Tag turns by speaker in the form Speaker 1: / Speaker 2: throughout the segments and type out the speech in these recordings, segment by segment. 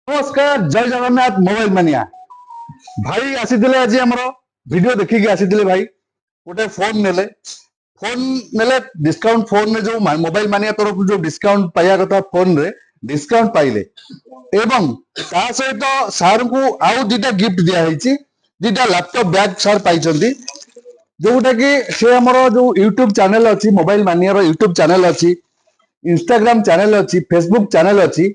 Speaker 1: नमस्कार जय जगन्नाथ मोबाइल मानिया भाई आसीथिले आज हमर वीडियो देखिके आसीथिले भाई गोटे फोन नेले डिस्काउंट फोन में जो मोबाइल मानिया तरफ जो डिस्काउंट पाया कथा फोन रे डिस्काउंट पाइले एवं ता सहित सार को आउ दुटा गिफ्ट दिया हैछि दुटा लैपटॉप बैग सार पाइछंती जोटा कि से हमर जो यूट्यूब चैनल अछि मोबाइल मानिया रो यूट्यूब चैनल अछि इंस्टाग्राम चैनल अछि फेसबुक चैनल अछि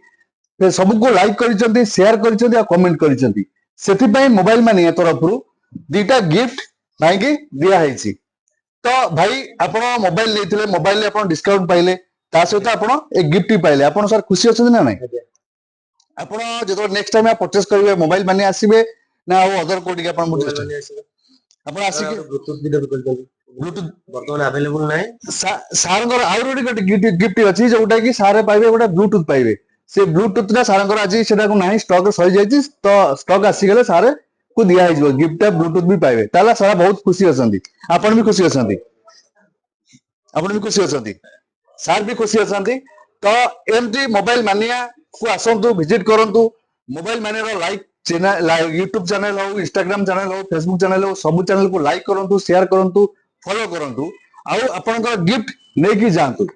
Speaker 1: से सबको लाइक करिसेंती शेयर करिसेंती आ कमेंट करिसेंती सेति मोबाइल मानिया तरफ दुटा गिफ्ट भाई की दिया हैछि। तो भाई आपण मोबाइल लेथिले मोबाइल आपण डिस्काउंट पाइले ता सहित आपण एक गिफ्ट पाइले आपण सर खुशी अछन ना नहीं आपण जतो नेक्स्ट टाइम परचेस करिवे मोबाइल मानिया आसीबे ना अदर कोडी आपण आपण आसी के
Speaker 2: ब्लूटूथ वीडियो कॉल कर
Speaker 1: ब्लूटूथ
Speaker 2: वर्तमान अवेलेबल नाही
Speaker 1: सार आउर गिफ्ट अच्छी जोटा कि सारे पाइबे गोटे ब्लूटूथ पाइबे से ब्लूटूथ ना सार आज सेटा नहीं स्टॉक सही जाइए तो स्टॉक आसीगले सारे को दिया है गिफ्ट ब्लूटूथ भी पाइबे ताला सारा बहुत खुशी अछंती आपण भी खुशी अछंती आपण भी खुशी अछंती सार भी खुशी अछंती तो एमटी मोबाइल मानिया को आसंतु विजिट करंतु मोबाइल मानिया लाइक चैनल यूट्यूब चैनल हो इंस्टाग्राम चैनल हो फेसबुक चैनल हो सब चैनल को लाइक करंतु शेयर करंतु फॉलो करंतु आउ आपनकर गिफ्ट नेकी जांतु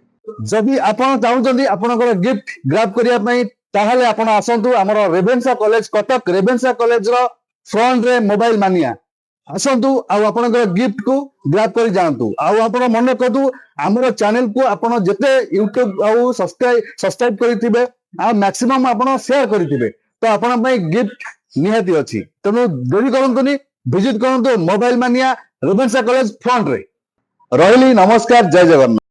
Speaker 1: जदि आपण चाहुचंदी आपनकर गिफ्ट ग्रैब करिया पई ताहाले आपण आसंतु हमर रेवेन्सा कॉलेज कटक रेवेन्सा कॉलेज रो फ्रंट रे मोबाइल मानिया आसंतु आउ आपनकर गिफ्ट को ग्रैब करि जांतु आउ आपण मन करतु हमर चैनल को आपण जते YouTube आउ सब्सक्राइब करिथिबे आ मैक्सिमम आपण शेयर करिथिबे तो आपण पई गिफ्ट निहाती अछि तनो देरी करंतुनी विजिट करंतु मोबाइल मानिया रेवेन्सा कॉलेज फ्रंट रे रहिली नमस्कार जय जगन्नाथ।